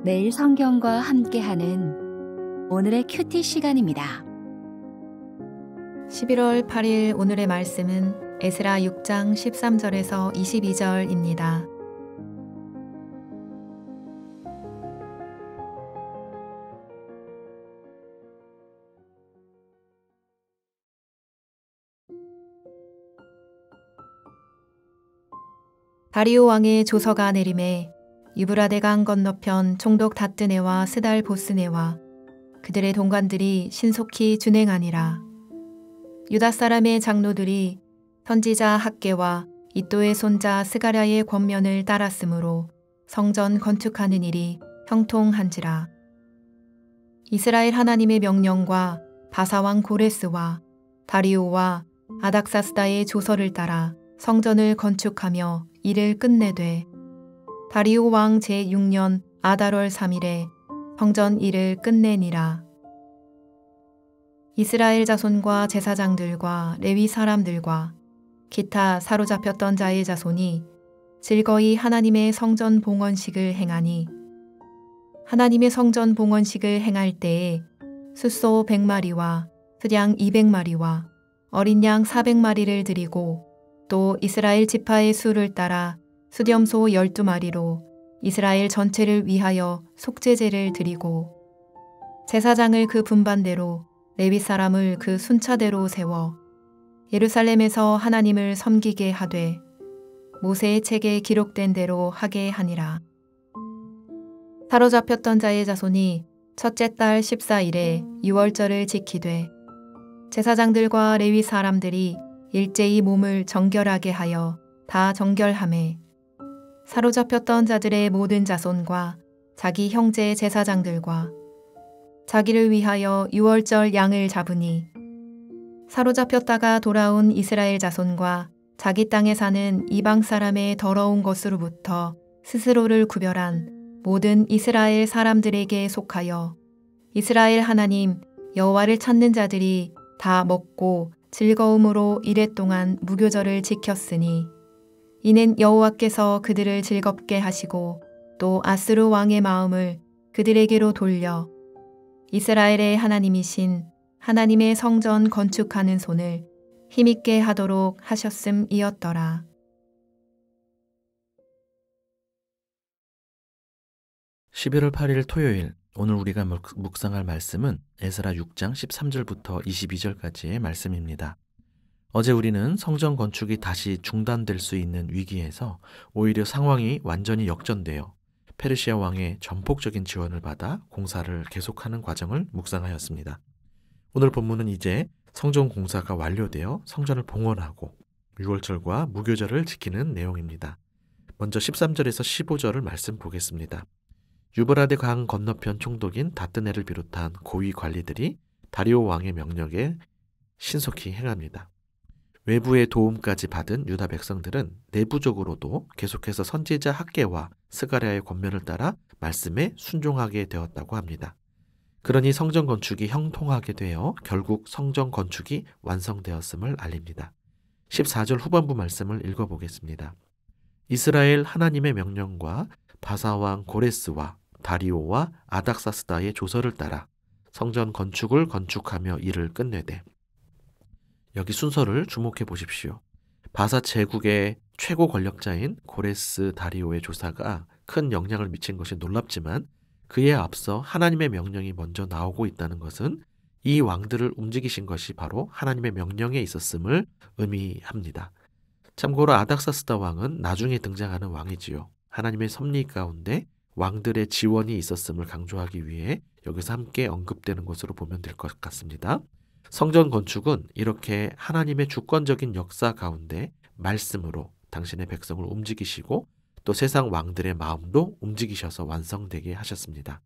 매일 성경과 함께하는 오늘의 큐티 시간입니다. 11월 8일 오늘의 말씀은 에스라 6장 13절에서 22절입니다. 다리오 왕의 조서가 내림에 유브라데강 건너편 총독 다뜨네와 스달 보스네와 그들의 동관들이 신속히 준행하니라. 유다 사람의 장로들이 선지자 학개와 이또의 손자 스가랴의 권면을 따랐으므로 성전 건축하는 일이 형통한지라. 이스라엘 하나님의 명령과 바사왕 고레스와 다리오와 아닥사스다의 조서를 따라 성전을 건축하며 일을 끝내되 다리오 왕 제6년 아달월 3일에 성전 일을 끝내니라. 이스라엘 자손과 제사장들과 레위 사람들과 기타 사로잡혔던 자의 자손이 즐거이 하나님의 성전 봉헌식을 행하니 하나님의 성전 봉헌식을 행할 때에 숫소 100마리와 수량 200마리와 어린 양 400마리를 드리고 또 이스라엘 지파의 수를 따라 수렴소 12마리로 이스라엘 전체를 위하여 속죄제를 드리고 제사장을 그 분반대로 레위 사람을 그 순차대로 세워 예루살렘에서 하나님을 섬기게 하되 모세의 책에 기록된 대로 하게 하니라. 사로잡혔던 자의 자손이 첫째 달 14일에 유월절을 지키되 제사장들과 레위 사람들이 일제히 몸을 정결하게 하여 다 정결하매 사로잡혔던 자들의 모든 자손과 자기 형제 제사장들과 자기를 위하여 유월절 양을 잡으니 사로잡혔다가 돌아온 이스라엘 자손과 자기 땅에 사는 이방 사람의 더러운 것으로부터 스스로를 구별한 모든 이스라엘 사람들에게 속하여 이스라엘 하나님 여호와를 찾는 자들이 다 먹고 즐거움으로 이랫동안 무교절을 지켰으니 이는 여호와께서 그들을 즐겁게 하시고 또 아스루 왕의 마음을 그들에게로 돌려 이스라엘의 하나님이신 하나님의 성전 건축하는 손을 힘있게 하도록 하셨음이었더라. (11월 8일) 토요일, 오늘 우리가 묵상할 말씀은 에스라 6장 13절부터 22절까지의 말씀입니다. 어제 우리는 성전 건축이 다시 중단될 수 있는 위기에서 오히려 상황이 완전히 역전되어 페르시아 왕의 전폭적인 지원을 받아 공사를 계속하는 과정을 묵상하였습니다. 오늘 본문은 이제 성전 공사가 완료되어 성전을 봉헌하고 유월절과 무교절을 지키는 내용입니다. 먼저 13절에서 15절을 말씀 보겠습니다. 유브라데 강 건너편 총독인 다뜨네를 비롯한 고위 관리들이 다리오 왕의 명령에 신속히 행합니다. 외부의 도움까지 받은 유다 백성들은 내부적으로도 계속해서 선지자 학개와 스가랴의 권면을 따라 말씀에 순종하게 되었다고 합니다. 그러니 성전 건축이 형통하게 되어 결국 성전 건축이 완성되었음을 알립니다. 14절 후반부 말씀을 읽어보겠습니다. 이스라엘 하나님의 명령과 바사왕 고레스와 다리오와 아닥사스다의 조서를 따라 성전 건축을 건축하며 일을 끝내되, 여기 순서를 주목해 보십시오. 바사 제국의 최고 권력자인 고레스 다리오의 조사가 큰 영향을 미친 것이 놀랍지만 그에 앞서 하나님의 명령이 먼저 나오고 있다는 것은 이 왕들을 움직이신 것이 바로 하나님의 명령에 있었음을 의미합니다. 참고로 아닥사스다 왕은 나중에 등장하는 왕이지요. 하나님의 섭리 가운데 왕들의 지원이 있었음을 강조하기 위해 여기서 함께 언급되는 것으로 보면 될 것 같습니다. 성전 건축은 이렇게 하나님의 주권적인 역사 가운데 말씀으로 당신의 백성을 움직이시고 또 세상 왕들의 마음도 움직이셔서 완성되게 하셨습니다.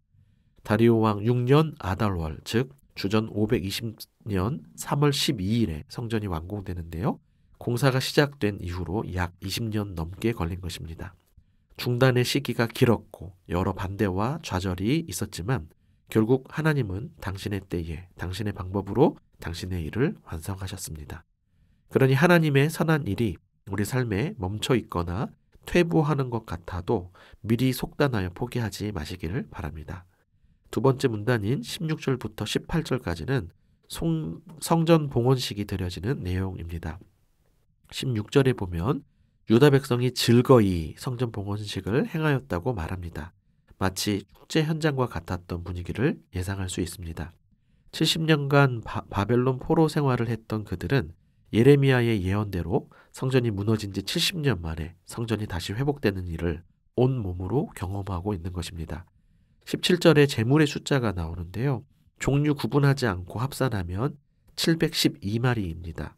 다리오 왕 6년 아달월, 즉 주전 520년 3월 12일에 성전이 완공되는데요. 공사가 시작된 이후로 약 20년 넘게 걸린 것입니다. 중단의 시기가 길었고 여러 반대와 좌절이 있었지만 결국 하나님은 당신의 때에 당신의 방법으로 당신의 일을 완성하셨습니다. 그러니 하나님의 선한 일이 우리 삶에 멈춰 있거나 퇴보하는 것 같아도 미리 속단하여 포기하지 마시기를 바랍니다. 두 번째 문단인 16절부터 18절까지는 성전 봉헌식이 드려지는 내용입니다. 16절에 보면 유다 백성이 즐거이 성전 봉헌식을 행하였다고 말합니다. 마치 축제 현장과 같았던 분위기를 예상할 수 있습니다. 70년간 바벨론 포로 생활을 했던 그들은 예레미야의 예언대로 성전이 무너진 지 70년 만에 성전이 다시 회복되는 일을 온 몸으로 경험하고 있는 것입니다. 17절에 제물의 숫자가 나오는데요. 종류 구분하지 않고 합산하면 712마리입니다.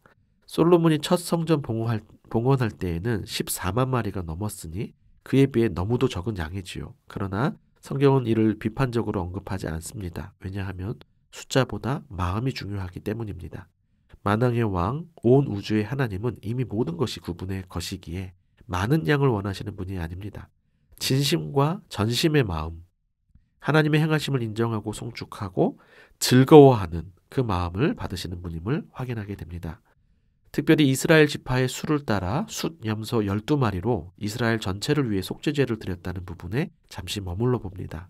솔로몬이 첫 성전 봉헌할 때에는 14만 마리가 넘었으니 그에 비해 너무도 적은 양이지요. 그러나 성경은 이를 비판적으로 언급하지 않습니다. 왜냐하면 숫자보다 마음이 중요하기 때문입니다. 만왕의 왕, 온 우주의 하나님은 이미 모든 것이 그분의 것이기에 많은 양을 원하시는 분이 아닙니다. 진심과 전심의 마음, 하나님의 행하심을 인정하고 송축하고 즐거워하는 그 마음을 받으시는 분임을 확인하게 됩니다. 특별히 이스라엘 지파의 수를 따라 숫 염소 12마리로 이스라엘 전체를 위해 속죄제를 드렸다는 부분에 잠시 머물러 봅니다.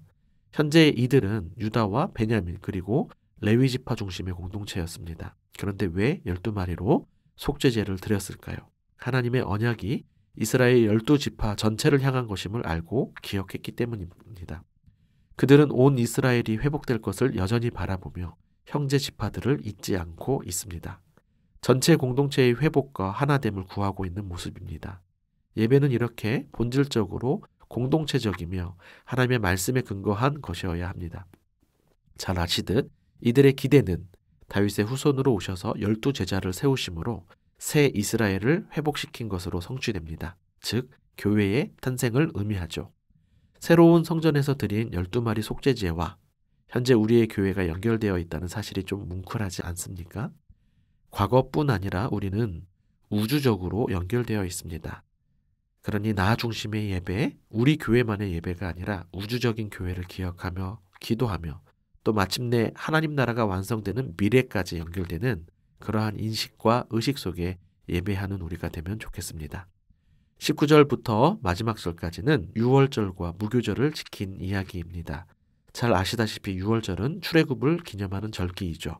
현재 이들은 유다와 베냐민 그리고 레위 지파 중심의 공동체였습니다. 그런데 왜 12마리로 속죄제를 드렸을까요? 하나님의 언약이 이스라엘 12지파 전체를 향한 것임을 알고 기억했기 때문입니다. 그들은 온 이스라엘이 회복될 것을 여전히 바라보며 형제 지파들을 잊지 않고 있습니다. 전체 공동체의 회복과 하나됨을 구하고 있는 모습입니다. 예배는 이렇게 본질적으로 공동체적이며 하나님의 말씀에 근거한 것이어야 합니다. 잘 아시듯 이들의 기대는 다윗의 후손으로 오셔서 12제자를 세우심으로 새 이스라엘을 회복시킨 것으로 성취됩니다. 즉 교회의 탄생을 의미하죠. 새로운 성전에서 드린 12마리 속죄제와 현재 우리의 교회가 연결되어 있다는 사실이 좀 뭉클하지 않습니까? 과거뿐 아니라 우리는 우주적으로 연결되어 있습니다. 그러니 나 중심의 예배, 우리 교회만의 예배가 아니라 우주적인 교회를 기억하며 기도하며 또 마침내 하나님 나라가 완성되는 미래까지 연결되는 그러한 인식과 의식 속에 예배하는 우리가 되면 좋겠습니다. 19절부터 마지막 절까지는 유월절과 무교절을 지킨 이야기입니다. 잘 아시다시피 유월절은 출애굽을 기념하는 절기이죠.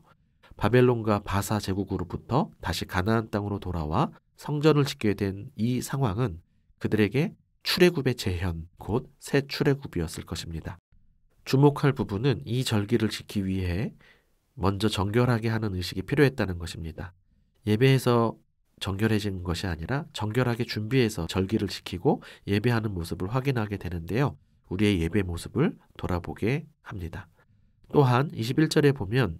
바벨론과 바사 제국으로부터 다시 가나안 땅으로 돌아와 성전을 짓게 된 이 상황은 그들에게 출애굽의 재현, 곧 새 출애굽이었을 것입니다. 주목할 부분은 이 절기를 지키기 위해 먼저 정결하게 하는 의식이 필요했다는 것입니다. 예배에서 정결해진 것이 아니라 정결하게 준비해서 절기를 지키고 예배하는 모습을 확인하게 되는데요. 우리의 예배 모습을 돌아보게 합니다. 또한 21절에 보면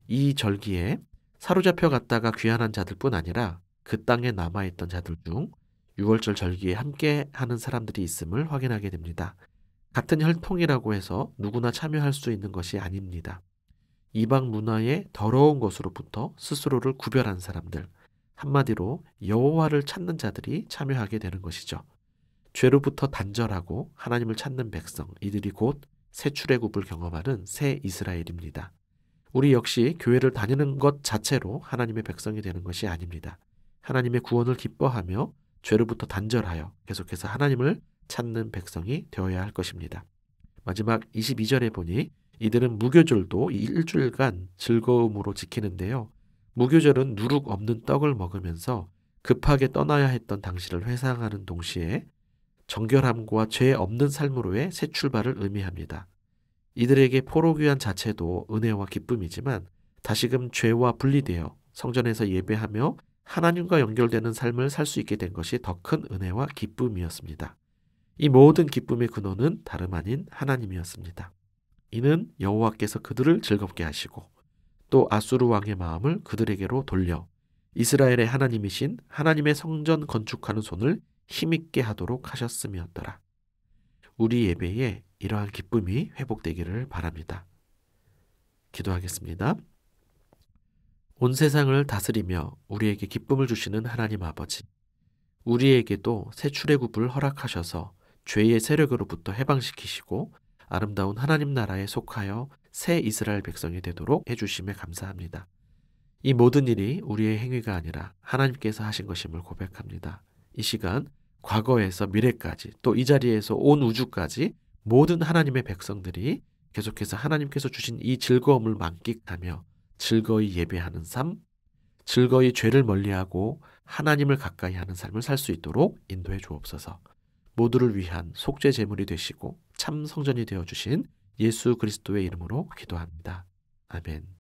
이 절기에 사로잡혀 갔다가 귀환한 자들뿐 아니라 그 땅에 남아있던 자들 중 6월절 절기에 함께하는 사람들이 있음을 확인하게 됩니다. 같은 혈통이라고 해서 누구나 참여할 수 있는 것이 아닙니다. 이방 문화의 더러운 것으로부터 스스로를 구별한 사람들, 한마디로 여호와를 찾는 자들이 참여하게 되는 것이죠. 죄로부터 단절하고 하나님을 찾는 백성, 이들이 곧 새 출애굽을 경험하는 새 이스라엘입니다. 우리 역시 교회를 다니는 것 자체로 하나님의 백성이 되는 것이 아닙니다. 하나님의 구원을 기뻐하며 죄로부터 단절하여 계속해서 하나님을 찾는 백성이 되어야 할 것입니다. 마지막 22절에 보니 이들은 무교절도 일주일간 즐거움으로 지키는데요. 무교절은 누룩 없는 떡을 먹으면서 급하게 떠나야 했던 당시를 회상하는 동시에 정결함과 죄 없는 삶으로의 새 출발을 의미합니다. 이들에게 포로귀환 자체도 은혜와 기쁨이지만 다시금 죄와 분리되어 성전에서 예배하며 하나님과 연결되는 삶을 살 수 있게 된 것이 더 큰 은혜와 기쁨이었습니다. 이 모든 기쁨의 근원은 다름 아닌 하나님이었습니다. 이는 여호와께서 그들을 즐겁게 하시고 또 아수르 왕의 마음을 그들에게로 돌려 이스라엘의 하나님이신 하나님의 성전 건축하는 손을 힘있게 하도록 하셨음이었더라. 우리 예배에 이러한 기쁨이 회복되기를 바랍니다. 기도하겠습니다. 온 세상을 다스리며 우리에게 기쁨을 주시는 하나님 아버지, 우리에게도 새 출애굽을 허락하셔서 죄의 세력으로부터 해방시키시고 아름다운 하나님 나라에 속하여 새 이스라엘 백성이 되도록 해주심에 감사합니다. 이 모든 일이 우리의 행위가 아니라 하나님께서 하신 것임을 고백합니다. 이 시간 과거에서 미래까지 또 이 자리에서 온 우주까지 모든 하나님의 백성들이 계속해서 하나님께서 주신 이 즐거움을 만끽하며 즐거이 예배하는 삶, 즐거이 죄를 멀리하고 하나님을 가까이 하는 삶을 살 수 있도록 인도해 주옵소서. 모두를 위한 속죄 제물이 되시고 참 성전이 되어 주신 예수 그리스도의 이름으로 기도합니다. 아멘.